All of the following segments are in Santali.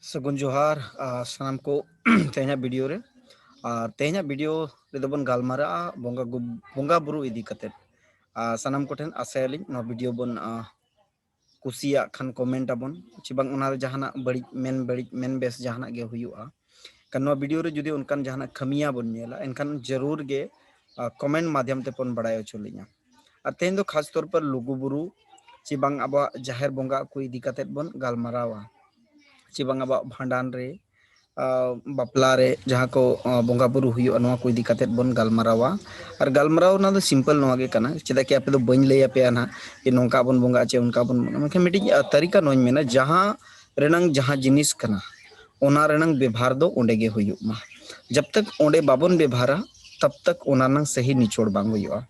सगुन जोहार सानाम को तेहना वीडियो रे तेहना वीडियो रे दोबन गालमारा बोंगा बुरु इदी कते सानाम कोठेन आसायालिन नो वीडियो बन कुसिया खान कमेंट आबन चिबांग ओना जहाना बड़ी मेन बेस जहाना गे हुयुआ kan no video re judi unkan jahana khamiya bon nyela enkan jarur ge comment माध्यम ते पन बड़ाय चलिnya ar तेन दो खास तौर पर लुगु बुरु चिबांग aba जाहेर बोंगा को इदी कते बन गालमारावा चिबांग aba भांडान रे बापला रे जहाँ को बोंगा बुरु हुयुआ नवा को इदी कते बन गालमारावा और गालमाराव ना दो सिंपल नवा गे कना चेदा कि आपे दो बइन लay आपे ना कि नोंका बन बोंगा चे उनका बन मेखे मिटी तरीका नोኝ मेना जहाँ रेनंग जहाँ जिनिस कना ओना रेनंग व्यवहार दो ओंडे गे हुयुग मा जब तक ओंडे बाबन व्यवहारा तब तक ओना नंग सही निचोड़ बांग हुयुआ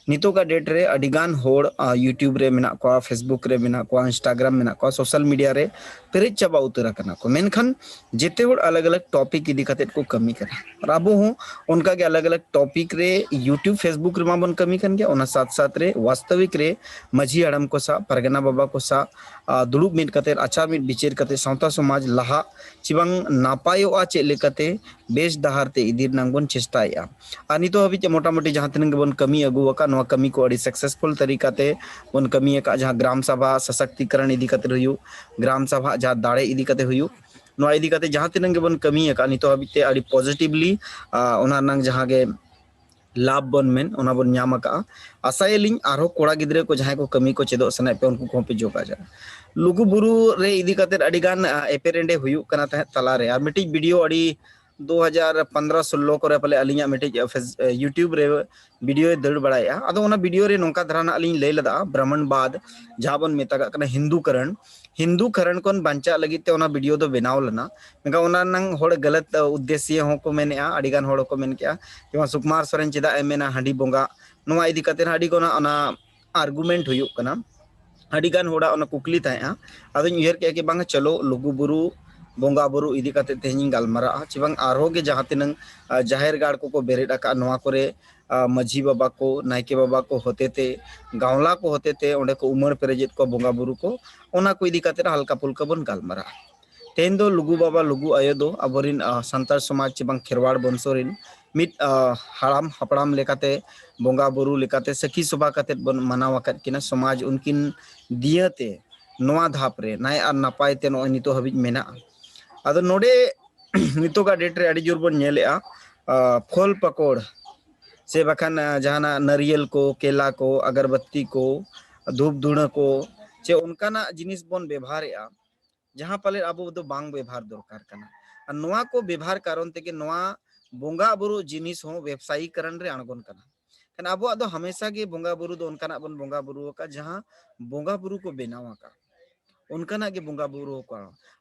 नितो का डेट रे अडिगान होड़ यूट्यूब रे मेना को फेसबुक रे मेना को इंस्टाग्राम मेना को सोशल मीडिया रे पेरेज चाबा उतरा कना को मेनखान जेते होड़ अलग अलग टॉपिक इदी कते को कमी कना और अब हो उनका के अलग अलग टॉपिक रे यूट्यूब फेसबुक रे मा बन कमी कन गया ओना साथ साथ रे वास्तविक रे मझी आड़म को सा परगना बाबा को सा दुड़ुब मिट कते आचार मिट बिचेर कते सावता समाज लहा चिबांग नापायोआ चे लेकते बेस डहार ते इदिर नांग बन चेष्टाया आ नितो हबि मोटामोटी जहां तिनंग बन कमी अगुवाका नवा कमी को अड़ी सक्सेसफुल तरीका ते बन कमी का जहां ग्राम सभा सशक्तिकरण इदी कते हुयु ग्राम सभा जहां दाड़े इदी कते हुयु नवा इदी कते जहां तिनंग बन कमी का नितो हबि ते अड़ी पॉजिटिवली ओना नंग जहां गे लाभ बन मेन ओना बन ᱧᱟᱢ ᱟᱠᱟᱜᱼᱟ आसायलिंग आरो कोड़ा गिद्रे को जहां को कमी को चेदो सने पे उनको को पे जोगाजा लुगु बुरु रे इदी कते अड़ी गान एपेरेंडे हुयु कना तह तला रे आ मिटी वीडियो अड़ी 2015-16 करे पले अलिया मिटी यूट्यूब रे वीडियो दड़ बड़ाया अदो ओना वीडियो रे नोंका धराना अलिन लay लदा ब्राह्मणवाद जाबन मेता कना हिंदू करण कोन बांचा लगी ते ओना वीडियो दो बनाव लना मेगा ओना नंग होड़ गलत उद्देश्य हो को मेने अड़ी गान होड़ को मेन के जेमा सुकुमार सोरेन चेदा एमेना हांडी बोंगा नोवा इदी कते हांडी कोना ओना आर्गुमेंट हुयुक कना अड़ी गान होड़ा ओना कुकली ताया अदो उयहर के बांग चलो लुगु बुरु बोंगा बुरु इदी कते तेहनी गालमारा चिबांग आरो गे जहां तिनंग जाहेर गाड़ को बेरेड अका नवा करे मझी बाबा को नायके बाबा को होते ते गावला को होते ते ओंडे को उमर पेरेजेत को बोंगा बुरु को ओना को इदी कते हल्का पुल्का बन गालमारा तेन दो लुगु बाबा लुगु आयो दो अबोरिन संतार समाज चिबांग खेरवाड़ बंशोरिन मिट हाड़ाम हपड़ाम लेकाते बोंगा बुरु लेकाते सखी सभा कते बन मनाव अकत किना समाज उनकिन दियते नवा धाप रे नाय आर नापाय ते नो नितो हबि मेना अदो नोडे नितो का डेट रे अड़ी जोर बन नेलेआ फल पकोड़ से बखान जहाना नारियल को केला को अगरबत्ती को धूप धुणा को चे उनकाना जिनिस बन व्यवहारेआ जहां पले अब दो बांग व्यवहार दरकार कना और नवा को व्यवहार कारण ते के नवा बोंगा बुरु जिनिस हो व्यवसायीकरण रे अणगोन कना कन अब दो हमेशा के बोंगा बुरु दो उनकाना बन बोंगा बुरु का जहां बोंगा बुरु को बेनावा का उनकाना के बोंगा बुरु को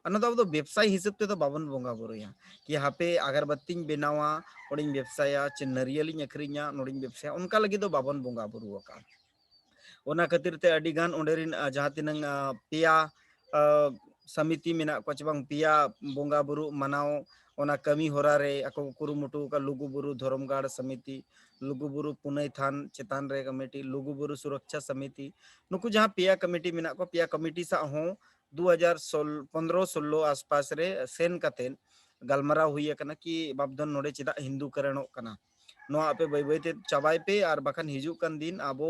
अन दो व्यवसाय हिसाब ते तो बाबन बोंगा बुरु या कि हापे अगरबत्ती बेनावा ओडिन व्यवसाया चे नरियलिन अखरिnya नोडिन व्यवसाय उनका लगी दो बाबन बोंगा बुरु का ओना खातिर ते अडी गान ओंडेरिन जहां तिनंग पिया समिति मेना को चबंग पिया बोंगा बुरु मनाओ ओना कमी होरा रे ako कुरुमुटु का लुगु बुरु धर्मगाड़ समिति लुगु बुरु पुनई थान चेतान रे कमेटी लुगु बुरु सुरक्षा समिति नुकु जहां पिया कमेटी मेना को पिया कमेटी सा हो 2015-16 आसपास रे सेन कतेन गलमरा हुई कना कि बाबदन नोडे चेदा हिंदू करणो कना नो आपे बय बयते चाबाय पे आर बखन हिजु कन दिन आबो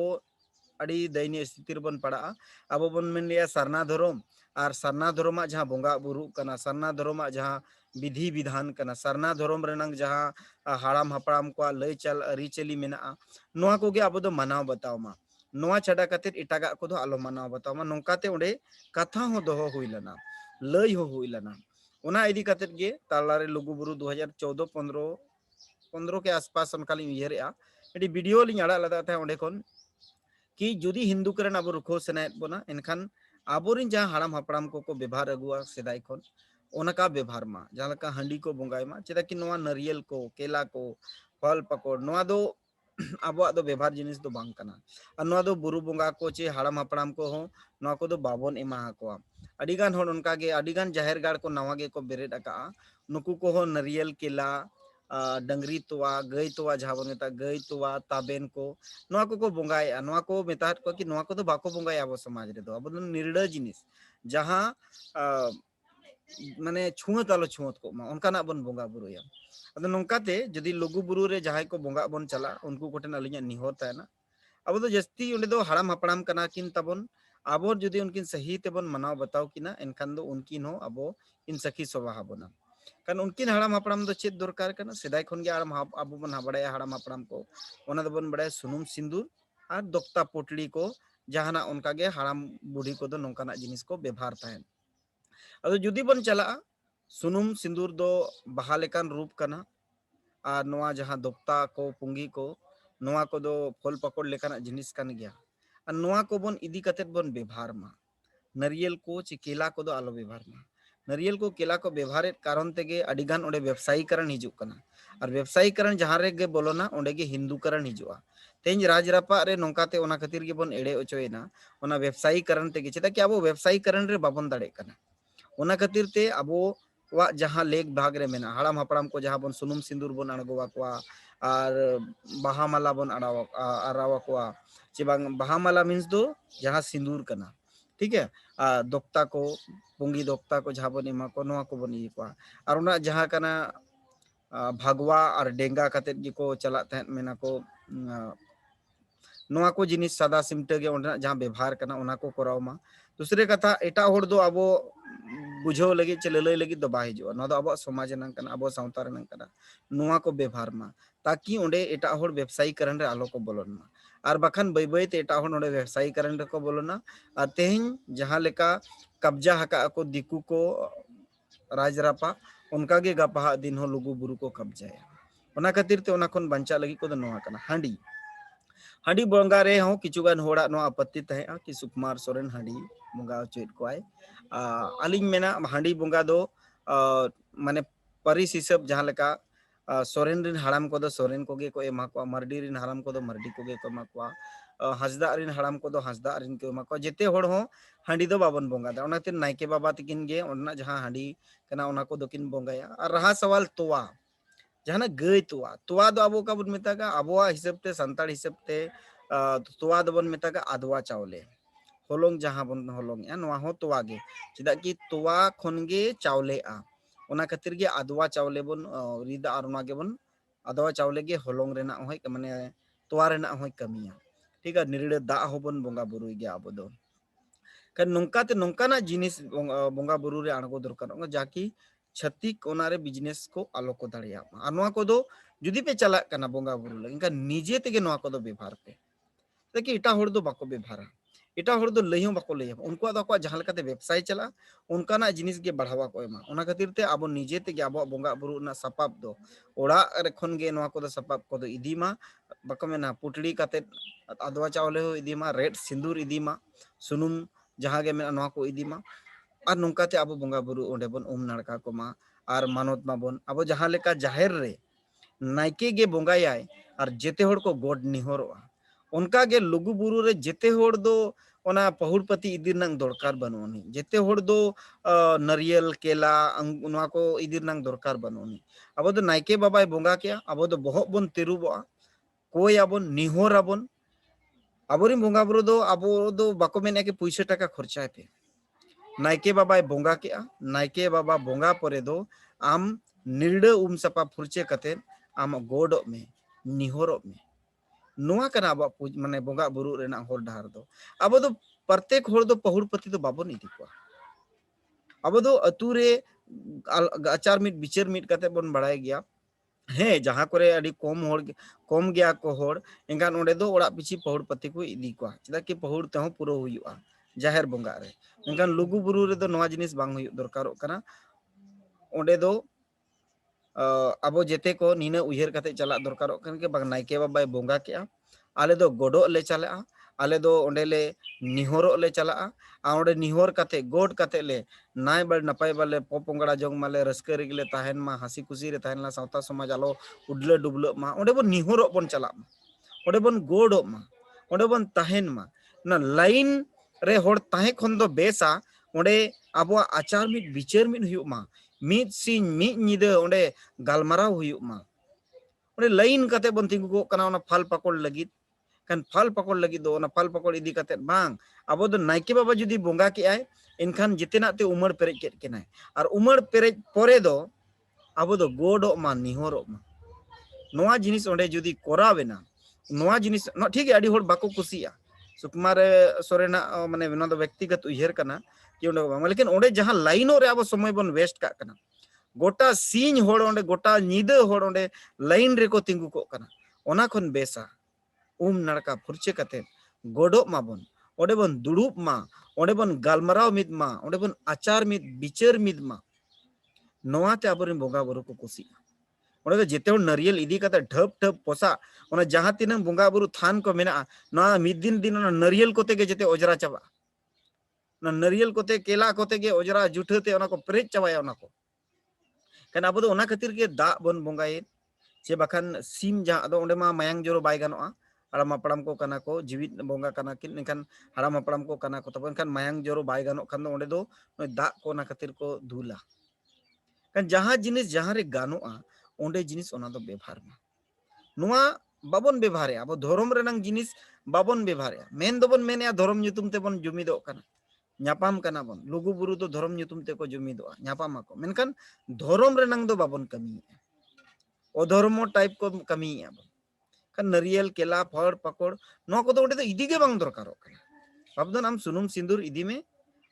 अड़ी दैनीय स्थिति बन पड़ा अब बन मेन लिया सरना धर्म और सरना धर्म जहाँ बोंगा बुरु कना सरना धर्म जहाँ विधि विधान कना सरना धर्म रेनंग जहाँ हाड़ाम हपड़ाम को लय चल अरिचली मेना नोआ को गे अब दो मनाव बताव मा नोआ छाड़ा कते इटागा को दो आलो मनाव बताव मा नोंकाते ओंडे कथा हो दोहो हुई लना लय हो हुई लना ओना इदी कते गे तालारे लुगु बुरु 2014-15 के आसपास उनकाली उयहरेआ एडी वीडियो लिंग आड़ा लदा था ओंडे कोन कि जुदी हिंदू करन अब रुखो सेनायत बोना एनखान आबोरिन जहां हाड़ाम हपड़ाम को व्यवहार अगुआ सेदाय खन ओनका व्यवहार मा जहां लका हंडी को बोंगाय मा चेदा कि नोआ नारियल को केला को फल पकोड़ नोआ दो आबो दो व्यवहार जिनिस दो बांग कना और नोआ दो बुरु बोंगा को चे हाड़ाम हपड़ाम को हो नोआ को दो बाबन एमा को अडिगान होन उनका गे अडिगान जाहेर गाड़ को नवा गे को बेरेड अका नुकु को हो नारियल केला डंगरी तोवा गई तोवा जहां बन मेता गई तोवा ताबेन को नोआ को बोंगाया नोआ को मेतात को कि नोआ को दो बाको बोंगाया अब समाज रे दो अब निर्डर जिनिस जहां माने छुआत आलो छुआत को मा उनकाना बन बोंगा बुरुया अदो नोंकाते जदि लघु बुरु रे जहाय को बोंगा बन चला उनको कोठेन अलिया निहोर तायना अब तो जस्ती उन्हें दो हड़ाम हपड़ाम कना किन तबन आबो जदि उनकिन सही तेबन मनाव बताओ किना एनखान दो उनकिन हो अबो इन सखी सभा बना kan उनकिन हड़ाम हपड़ाम दो चेत दरकार कना सेदाय खन गे आबो बन हाबड़ाया हड़ाम हपड़ाम को ओना दो बन बड़ाय सुनुम सिंदूर और दोक्ता पोटली को जहाना उनका गे हड़ाम बुढ़ी को दो नोंकाना जिनिस को व्यवहार ताहेन अदो जुदी बन चला सुनुम सिंदूर दो बहा लेकान रूप कना और नोआ जहां दोक्ता को पुंगी को नोआ को दो फल पकड़ लेकाना जिनिस कान गया और नोआ को बन इदी कतेत बन व्यवहार मा नारियल को चे केला को दो आलो व्यवहार मा नारियल को केला को व्यवहार कारण तेगे अडिगान ओडे व्यवसायीकरण हिजुक कना और व्यवसायीकरण जहां रे गे बोलोना ओडे गे हिंदूकरण हिजुआ तेज राजरापा रे नोंकाते ओना खातिर गे बन एड़े ओचोयना ओना व्यवसायीकरण तेगे चेदा कि आबो व्यवसायीकरण रे बाबन दाड़े कना ओना खातिर ते आबो वा जहां लेग भाग रे मेना हड़ाम हपड़ाम को जहां बन सुनुम सिंदूर बन अड़गोवा कोआ और बाहा माला बन अड़ावा कोआ चे बांग बाहा माला मीन्स दो जहां सिंदूर कना ठीक है दोक्ता को पुंगी दोक्ता को जहां बन एमा को नोआ को बन ई कोआ और ओना जहां कना भगवा और डेंगा कतेत गी को चला तहन मेना को नोआ को जिनिस सादा सिमटे गे ओंडा जहां व्यवहार कना ओना को कराव मा दूसरे कथा एटा होड़ दो अबो बुझो लगी चे ललई लगी दो बा हिजुआ ना दो अबो समाज नंग कना अबो सावता रे नंग कना नोआ को व्यवहार मा ताकि ओंडे एटा होड़ व्यवसायीकरण रे आलो को बोलन मा और बखान बई बई ते एटा होड़ ओंडे व्यवसायीकरण रे को बोलना और तेहिं जहां लेका कब्जा हका को दिकू को राजरापा उनका गे गपा दिन हो लुगु बुरु को कब्जाया ओना खातिर ते ओना खन बंचा लगी को दो नोआ कना हांडी हांडी बोंगा रे हो किचुगान होड़ा नो आपत्ति तहे कि सुकुमार सोरेन हांडी बोंगा चेत कोय अलिंग मेना हांडी बोंगा दो माने परिस हिसाब जहां लेका सोरेन रिन हड़ाम को दो सोरेन को गे को एमा को मर्डी रिन हड़ाम को दो मर्डी को गे को एमा को हसदा रिन हड़ाम को दो हसदा रिन को एमा को जेते होड़ हो हांडी दो बाबन बोंगा दा ओनाते नायके बाबा तकिन गे ओना जहां हांडी कना ओना को दोकिन बोंगाया और रहा सवाल तोवा जहां गई तोवा तोवा दो अबो का बन मेतागा अबोआ हिसाब ते संताड़ हिसाब ते तोवा दो बन मेतागा आदवा चावले होलोंग जहां बन होलोंग या नोआ हो तोवा गे चेदा कि तोवा खनगे चावले आ ओना खातिर गे आदवा चावले बन रिदा और ओना गे बन आदवा चावले गे होलोंग रेना होय माने तोवा रेना होय कमिया ठीक है निरड़े दा हो बन बोंगा बुरुई गे आबो दो kan nongka te nongkana जिनिस बोंगा बुरु रे आणगो दरकार जाकि छत्तीक ओनारे बिजनेस को आलो को दाड़िया और नोआ को दो जुदी पे चला कना बोंगा बुरु लगे इनका निजे तेगे नोआ को दो व्यवहार पे ताकि इटा होड़ दो बाको व्यवहारा इटा होड़ दो लइयो बाको लइया उनको दो को जहां लेकाते व्यवसाय चला उनकाना जिनिस गे बढ़ावा को एमा ओना खातिर ते आबो निजे तेगे आबो बोंगा बुरु ना सपाप दो ओड़ा रे खन गे नोआ को दो सपाप को दो इदीमा बाको मेना पुटड़ी काते आदवा चावले हो इदीमा रेड सिंदूर इदीमा सुनुम जहां गे मेना नोआ को इदीमा और नोंकाते आबो बोंगा बुरु ओंडे बन नाड़का को मा और मानत माबन आबो जहां लेका जाहिर रे नायके गे बोंगायाय और जेते होड़ को गोड निहोरोआ उनका गे लुगु बुरु रे जेते होड़ दो ओना पहुड़पति इदिर नंग दरकार बनोनी जेते होड़ दो नारियल केला नोआ को इदिर नंग दरकार बनोनी आबो दो नायके बाबाय बोंगा के आबो दो बहक बन तिरुबोआ कोय आबन निहोर आबन आबोरी बोंगा बुरु दो आबो दो बाको मेने के पैसा टाका खर्चाय पे नायके बाबाय बोंगा के नायके बाबा बोंगा परे दो आम निर्डे सपा फुरचे कते आम गोडो में निहोरो में नोआ कना अब माने बोंगा बुरु रेना होर डहार दो अब दो प्रत्येक होर दो पहुड़पति दो बाबो इदी को अब दो अतु रे आचार मिट विचार मिट कते बन बड़ाय गया हे जहां करे अडी कम गया को होड़ एंगान ओंडे दो ओड़ा पिछि पहुड़पति को इदी को चदा कि पहुड़ ते हो पुरो हुयुआ जाहिर बोंगा रे एंगान लुगु बुरु रे दो नोआ जिनिस बांग हुयु दरकारो कना ओंडे दो अब जेते को नीना उयहर कते चला दरकारो कन के बांग नायके बाबाय बोंगा के आले दो गोडो ले चला आले दो ओंडे ले निहोरो ले चला ओंडे निहोर कते गोड कते ले नाय बड़ नपाय बाले पोपोंगड़ा जोंग माले रस्के रेगले ताहेन मा हसी खुशी रे ताहेन ला सावता समाज आलो उडले डुबले मा ओंडे बन निहोरो बन चला ओंडे बन गोडो मा ओंडे बन ताहेन मा ना लाइन रे होड़ ताहे खन दो बेसा ओंडे आबो आचार मिट विचार मिट हुयु मा मिट सिन मिट निदे ओंडे गालमाराव हुयु मा ओंडे लाइन कते बन तिंगु कना ओना फल पकड़ लगित kan fal pakol lagi do na fal pakol idi kate bang abo do naike baba judi bonga ke ay इनखान जितना ते उमर पेरेज केट केनाय और उमर पेरेज परे दो अब दो गोडो मा निहोरो मा नोआ जिनिस ओंडे जुदी कोरावेना नोआ जिनिस न ठीक है अडी होड़ बाको कुसिया सुकुमार सोरेना माने नोआ दो व्यक्तिगत उयहर कना कि ओंडे लेकिन ओंडे जहां लाइनो रे अब समय बन वेस्ट का कना गोटा सीन होड़ ओंडे गोटा नीदा होड़ ओंडे लाइन रे को तिंगु को कना ओना खन बेसा नड़का फुरचे कते गोडो माबन ओंडे बन दुड़ुब मा ओंडे बन गालमराव मिद मा ओंडे बन आचार मिद बिचार मिद मा नोआ ते आबोरिन बोंगा बुरु को कुसी ओंडे जेते होड़ नारियल इदी कते ढप ढप पोसा ओना जहां तिना बोंगा बुरु थान को मेना नोआ मिद दिन ओना नारियल कोते गे जेते ओजरा चाबा ना नारियल कोते केला कोते गे ओजरा जुठते ओना को प्रेज चाबाया ओना को kan abo do ona khatir ge da bon bongaye che bakan sim ja ado onde ma mayang joro bai ganoa haram apram ko kana ko jivit bonga kana kin kan haram apram ko kana ko tabon kan mayang joro bai gano kan do onde do da ko na khatir ko dhula kan jaha jinis jaha re ganoa onde jinis ona do bevhar ma nuwa babon bevhare abo dhorom renang jinis babon bevhare men do bon men ya dhorom nyutum te bon jumi do kana nyapam kana bon lugu buru do dhorom nyutum te ko jumi do nyapam ako menkan dhorom renang do babon kami अधर्म टाइप को कमी kan नारियल केला फल पकड़ नो को तो इदी के बांग दरकार बाबदन आम सुनुम सिंदूर इदी में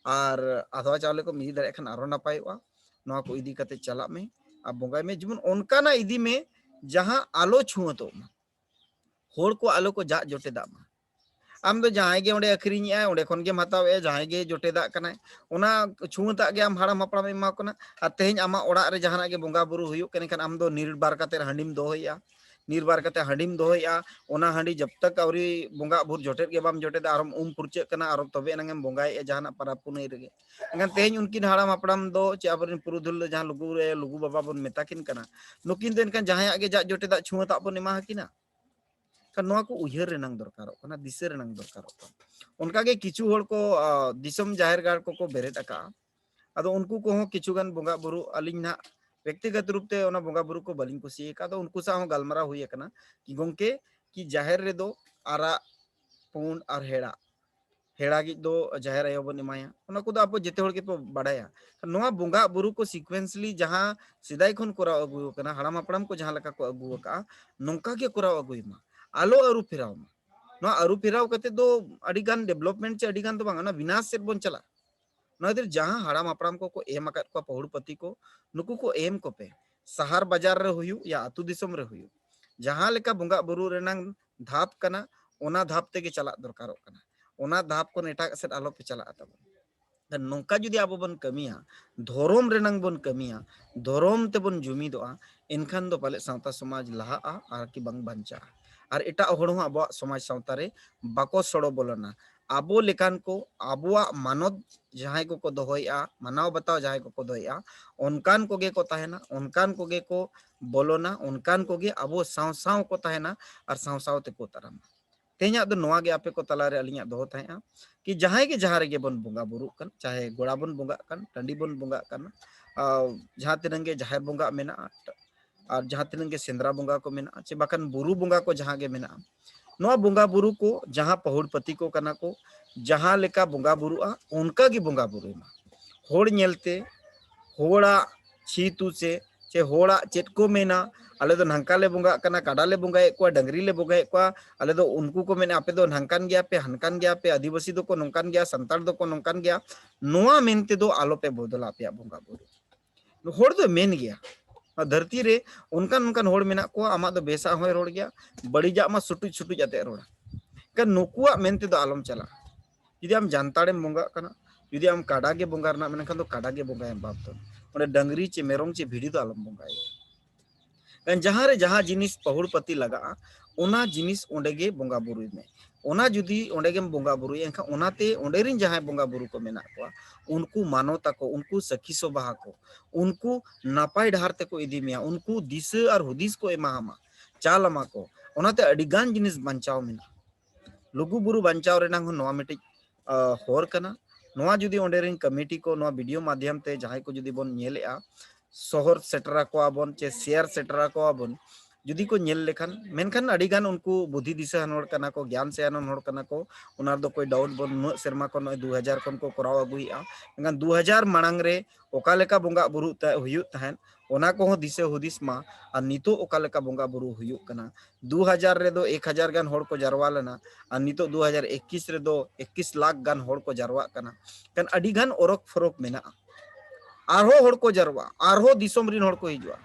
और आधवा चावले को मिदी दारे खान आरो नापायवा नो को इदी कते चला में आ बोंगाय में जीवन उनका ना इदी में जहां आलो छुअतो होड़ को आलो को जा जोटे दा आम दो जहां गे ओंडे अखरिኝ आ ओंडे खन गे हताव ए जहां गे जोटे दा कना ओना छुंता गे आम हाड़ाम हपड़ाम एमा कना आ तेहन आमा ओड़ा रे जहाना गे बोंगा बुरु हुयु कने खान आम दो निर्बार कते हंडीम दोहया निर्बार कते हंडीम दोहया ओना हंडी जब तक आवरी बोंगा बुर जोटे गे बाम जोटे दा आरम पुरचे कना आरो तबे नंगेम बोंगाय ए जहाना पारा पुनई रेगे एंगन तेहन उनकिन हाड़ाम हपड़ाम दो चे आवरिन पुरुधुल जहां लुगु बाबा बन मेताकिन कना नुकिन देन kan जहां गे जा जोटे दा छुंता बन एमा हकिना kan noa ko uyhar renang dorkar kana dise renang dorkar उनका के किछु होड़ को दिसम जाहिर गार को बेरेट अका अदो उनको को किछु गन बोंगा बुरु अलिंग ना व्यक्तिगत रूप ते ओना बोंगा बुरु को बलिंग कुसी का तो उनको सा गालमरा हुई कना कि गोंके कि जाहिर रे दो आरा पुन और हेड़ा हेड़ा गी दो जाहिर आयो बन एमाया ओना को आपो जेते होड़ के पे बाडाया नोआ बोंगा बुरु को सीक्वेंसली जहां सिदाई खन कोरा अगु कना हड़ाम अपड़ाम को जहां लका को अगु का नोंका के कोरा अगुइमा आलो अरु फिराव नो अरु फिराव कते दो अडिगान डेवलपमेंट चे अडिगान तो बांगा विनाश सेट बन चला नोदर जहां हड़ाम अपराम को एम अकात को पहुड़पति को नुकु को एम को पे शहर बाजार रे हुयु या अतु दिसम रे हुयु जहां लेका बोंगा बुरु रेनांग धाप कना ओना धाप ते के चला दरकारो कना ओना धाप को एटा सेट आलो पे चला आता नौका जुदी आबो बन कमिया धोरोम रेनांग बन कमिया धोरोम ते बन जुमिदोआ इनखान दो पाले सावता समाज लहा आ कि बंग बंचा और एटा होड़ हो अब समाज सावता रे बाको सड़ो बोलना आबो लेकान को आबुआ मानद जहां को दोहया मानाव बताओ जहां को दोहया उनकान को गे को ताहेना उनकान को गे को बोलोना उनकान को गे आबो साव साव को ताहेना और साव साव ते को ताराम ते냐 दो नोआ गे आपे को तला रे अलिया दोह ताहेया कि जहां गे बन बोंगा बुरु कन चाहे गोड़ा बन बोंगा कन टंडी बन बोंगा कन जहां तिनंगे जाहिर बोंगा मेना और जहां तिनंगे सेंद्रा बोंगा को मेना चे बाकन बुरु बोंगा को जहां गे मेना नोआ बोंगा बुरु को जहां पहुड़पति को कना को जहां लेका बोंगा बुरुआ उनका गी बोंगा बुरु मा होड़ नेलते होड़ा छीतु से चे होड़ा चेट को मेना आले दो नंका ले बोंगा कना काडा ले बोंगाए को डंगरी ले बोंगाए को आले दो उनको को मेने आपे दो नंकान गया पे हनकान गया पे आदिवासी दो को नंकान गया संताल दो को नंकान गया नोआ मेनते दो आलो पे बदला पे बोंगा बुरु होड़ दो मेन गया धरती रे उनकान उनकान होड़ मेना को आमा दो बेसा होय रोड़ गया बड़ीजा मा सुटुज सुटुज आते रोड़ा का नुकुआ मेनते दो आलम चला जुदी आम जानताड़े बोंगा कना जुदी आम काडा गे बोंगा रना मेनखान दो काडा गे बोंगा एम बाप दो ओने डंगरी चे मेरोंग चे भिड़ी दो आलम बोंगाए kan जहां रे जहां जिनिस पहुड़पति लगा ओना जिनिस ओंडे गे बोंगा बुरुई में ओना जुदी ओंडे गेम बोंगा बुरुई एनखा ओनाते ओंडे रिन जहां बोंगा बुरु को मेना को उनको मानवता को उनको सखी सभा को उनको नापाय ढार ते को इदी मिया उनको दिस और हुदिस को एमामा चालमा को ओनाते अडिगान जिनिस बंचाव मेना लुगु बुरु बंचाव रेना नोआ मिटि होर कना नोआ जुदी ओंडे रिन कमिटी को नोआ वीडियो माध्यम ते जहां को जुदी बन नेलेआ शहर सेटरा को आबन चे शेयर सेटरा को आबन जुदी को नेल लेखान मेनखान अडिगान उनको बुद्धि दिशा हनोड़ कना को ज्ञान से हनोड़ कना को उनार दो कोई डाउट बन नुआ सेरमा को 2000 खन को कराव अगुइया मेनखान 2000 मांग रे ओका लेका बोंगा बुरु हुयुत तहन ओना को हो दिशा हुदिस मा और नितो ओका लेका बोंगा बुरु हुयुत कना 2000 रे दो 1000 गान होड़ को जारवा लेना और नितो 2021 रे दो 21 लाख गान होड़ को जारवा कना कन अडिगान ओरक फरक मेना आरहो होड़ को जारवा आरहो दिसोम रिन होड़ को हिजुआ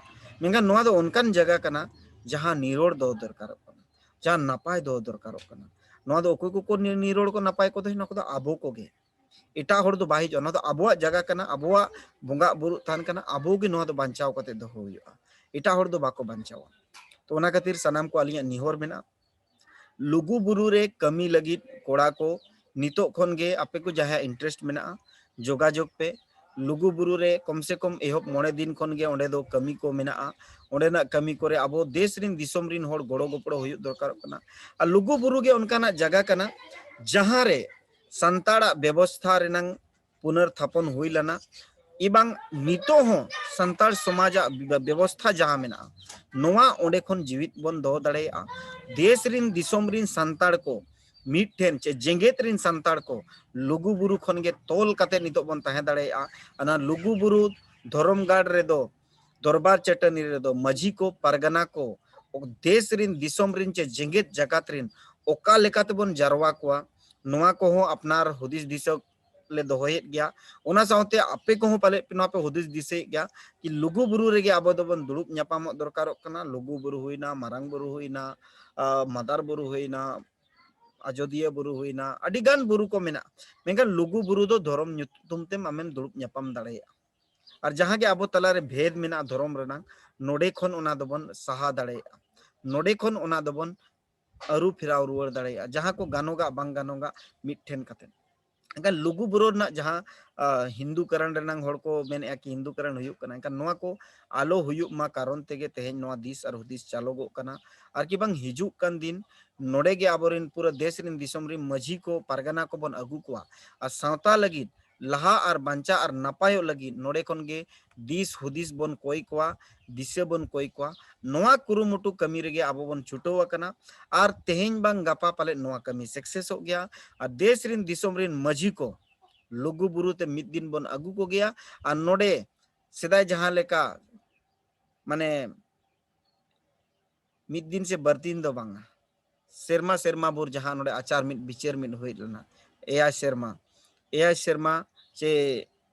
मेनखान नोआ दो उनकान जगह कना जहाँ निरोड़ दो दरकार जहाँ नपाय दो दरकार नोआ दो कोई को निरोड़ को नपाय को दो नोको दो आबो को गे इटा होड़ दो बाहि जो नोआ दो आबोआ जगह कना आबोआ बोंगा बुरु थान कना आबो गे नोआ दो बांचाव कते दो हुयुआ इटा होड़ दो बाको बांचावा तो ओना खातिर सनाम को आलिया निहोर मेना लुगु बुरु रे कमी लगित कोड़ा को नितो खन गे आपे को जहाँ इंटरेस्ट मेना जोगाजोग पे लुगु बुरु रे कम से कम एहब 9 दिन खन गे ओंडे दो कमी को मेना ओंडेना कमी करे अब देश रिन दिसोम रिन होड़ गोड़ो गोपड़ो हुयुत दरकार कना आ लुगु बुरु गे उनकाना जगह कना जहाँ रे संताड़ा व्यवस्था रेनंग पुनर्स्थापन हुई लना इबांग नितो हो संताड़ समाज व्यवस्था जहाँ मेना नोआ ओंडे खन जीवित बन दो दड़ेया देश रिन दिसोम रिन संताड़ को मिठेन चे जेंगेत रिन संताड़ को लुगु बुरु खन गे तोल कते नितो बन तहे दड़ेया अना लुगु बुरु धर्मगाड़ रे दो दरबार चटनी रे दो मजी को परगना को देश रिन दिसोम रिन चे जेंगेत जगत रिन ओका लेकाते बन जारवा कोआ नोआ को हो अपनार हुदिस दिसो ले दोहेत गया ओना साउते आपे को हो पाले पिनो पे हुदिस दिसे गया कि लुगु बुरु रे गे आबो दो बन दुड़ुब न्यापामो दरकारोक कना लुगु बुरु हुइना मारांग बुरु हुइना मदार बुरु हुइना अजोदिया बुरु हुइना अडिगान बुरु को मेना मेनखान लुगु बुरु दो धर्म nyutum तेम आमेन दुड़ुब न्यापाम दाड़ेया और जहाँ के आबो तला रे भेद मेना धर्म रेना नोडे खन ओना दबन सहा दाड़ेया नोडे खन ओना दबन अरु फिराव रुवर दाड़ेया जहाँ को गानोगा बांग गानोगा मिठेन कते एनका लुगु बुरु ना जहाँ हिंदू करण रेनांग होड़ को मेने कि हिंदू करण हुयुक कना एनका नोआ को आलो हुयुक मा कारण तेगे तेहेन नोआ दिस और हुदिस चालोगो कना और कि बांग हिजुक कन दिन नोडे गे आबोरिन पूरा देश रिन दिसोम रिन मजी को परगना को बन अगु कोआ और सावता लगी लहा और बांचा और नपायो लगी नोडे खन गे दिस हुदिस बन कोई कोआ दिसे बन कोई कोआ नोआ कुरुमुटु कमी रेगे आबो बन छुटो वकना और तेहेन बांग गापा पाले नोआ कमी सक्सेस हो गया और देश रिन दिसोम रिन मजी को लुगु बुरु ते मिद दिन बन अगु को गया और नोडे सेदाय जहाँ लेका माने मिद दिन से बर्तीन दो बांगा सेरमा सेरमा बुर जहाँ नोडे आचार मिद बिचेर मिद हुई लना एया शर्मा चे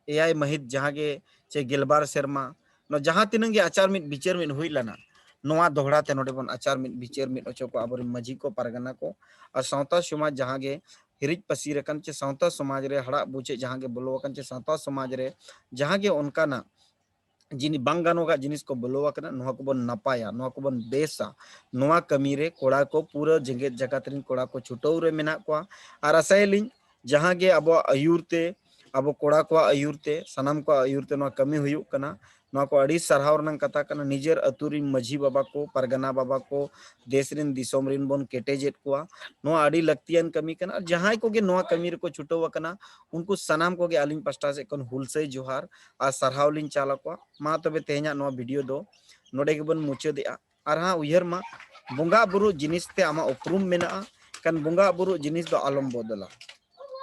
एआई महित जहाँ के चे गिलबार शर्मा न जहाँ तिनंग गे आचार मिद बिचेर मिद हुई लना नोआ दोहरा ते नोडे बन आचार मिद बिचेर मिद ओचो को आबोर मजी को परगना को और सावता समाज जहाँ गे हिरिज पसीर कन चे सावता समाज रे हड़ा बुचे जहाँ के बोलो कन चे सावता समाज रे जहाँ के उनका ना जिनी बांगानोगा जिनिस को बोलोवा कना नोआ को बन नपाया नोआ को बन बेसा नोआ कमी रे कोड़ा को पूरा जेंगेत जगत रिन कोड़ा को छुटो रे मेना को और आसायलिन जहाँ गे अब आयुरते अब कोड़ा को आयुरते सनम को आयुरते नोआ कमी हुयुक कना नोआ को अड़ी सरहाव रनंग कथा कना निजेर अतुरिन मजी बाबा को परगना बाबा को देश रिन दिसोम रिन बन केटेजेट को नोआ अड़ी लगतियन कमी कना जहाँ को गे नोआ कमी रे को छुटो वकना उनको सनाम को गे आलिन पास्टा से कन हुलसई जोहार आ सरहाव लिन चाला को मा तबे तेहना नोआ वीडियो दो नोडे के बन मुचादेआ और हाँ उयहर मा बोंगा बुरु जिनिस ते आमा उपरुम मेना कन बोंगा बुरु जिनिस दो आलम बदला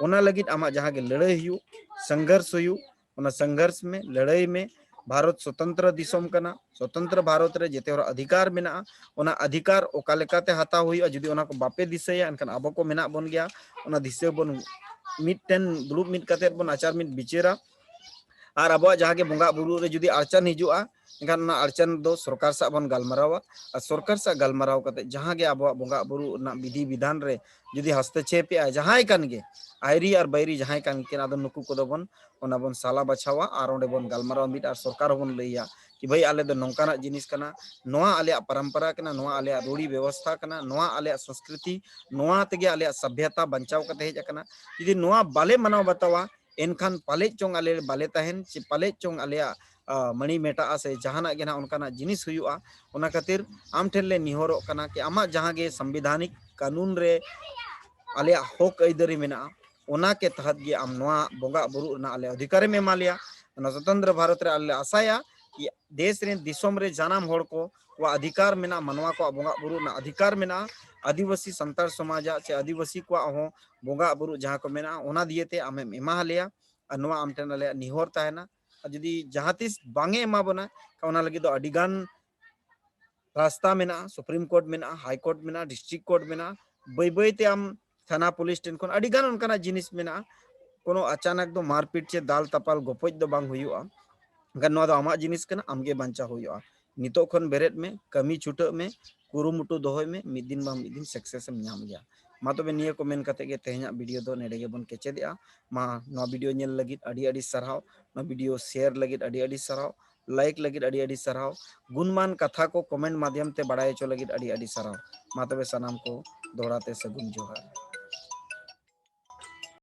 ओना लगित आमा जहाँ के लड़ाई हुयु संघर्ष हुयु ओना संघर्ष में लड़ाई में भारत स्वतंत्र दिसोम कना स्वतंत्र भारत रे जेते अधिकार मेना ओना अधिकार ओका लेकाते हाता हुई जुदी ओना को बापे दिसेया एनखान आबो को मेना बन गया ओना दिसे बन मिटन दुलुब मिट कते बन आचार मिट बिचेरा और अब जहाँ के बोंगा बुरु रे जुदी अड़चन हिजुआ एनखान ना अड़चन दो सरकार सा बन गालमारावा और सरकार सा गालमाराव कते जहाँ के अब बोंगा बुरु ना विधि विधान रे जुदी हस्तक्षेप या जहाँ कान गे आयरी और बैरी जहाँ कान के ना नुकु को दो बन ओना बन साला बछावा और ओंडे बन गालमाराव मिट और सरकार बन लैया कि भाई आले दो नौकाना जिनिस कना नोआ आले परंपरा कना नोआ आले रूढ़ी व्यवस्था कना नोआ आले संस्कृति नोआ तेगे आले सभ्यता बचाव कते हेज कना यदि नोआ बाले मनाव बतावा एनखान पाले चोंग आले बाले तहन चे पाले चोंग आले मणि मेटा से जहाना गे ना उनका जिनिस हुयुआ ओना खातिर आम ठेन ले निहोरो कना कि आमा जहाँ गे संविधानिक कानून रे आले हक अइदरी मेना ओना के तहत गे आम नोआ बोंगा बुरु ना आले अधिकार में एमा लिया ओना स्वतंत्र भारत रे आले आसाया देश रे दिसोम रे जानम हड़ को अधिकार मेना मानवा को बोंगा बुरु ना अधिकार मेना आदिवासी संतार समाज से आदिवासी को बोंगा बुरु जहाँ को मेना ओना दिएते आमे एमा हलेया और नोआ आम ठेन आले निहोर ताहेना जुदी जहाँ तीस बांगे एमा बना का लगी दो अडिगान रास्ता मेना सुप्रीम कोर्ट मेना हाई कोर्ट मेना डिस्ट्रिक्ट कोर्ट मेना बै बै ते आम थाना पुलिस टेन कोन अडिगान उनकाना जिनिस मेना कोनो अचानक दो मारपीट चे दाल तपाल गोपज दो बांग हुयुआ गन्नवा दो आमा जिनिस कना आमगे बांचा हुयुआ नितो खन बेरेट में कमी छुटा में कुरुमुटु दोहय में मिद दिन बा मिद दिन सक्सेस एम नाम गया मा तबे निया को मेन कते गे तेहना वीडियो दो नेडे गे बन केचेदिया मा नो वीडियो नेल लगित अडी अडी सरहाव नो वीडियो शेयर लगित अडी अडी सरहाव लाइक लगित अडी अडी सरहाव गुणमान कथा को कमेंट माध्यम ते बड़ाय चो लगित अडी अडी सरहाव मा तबे सनाम को दोहराते सगुन जोहार।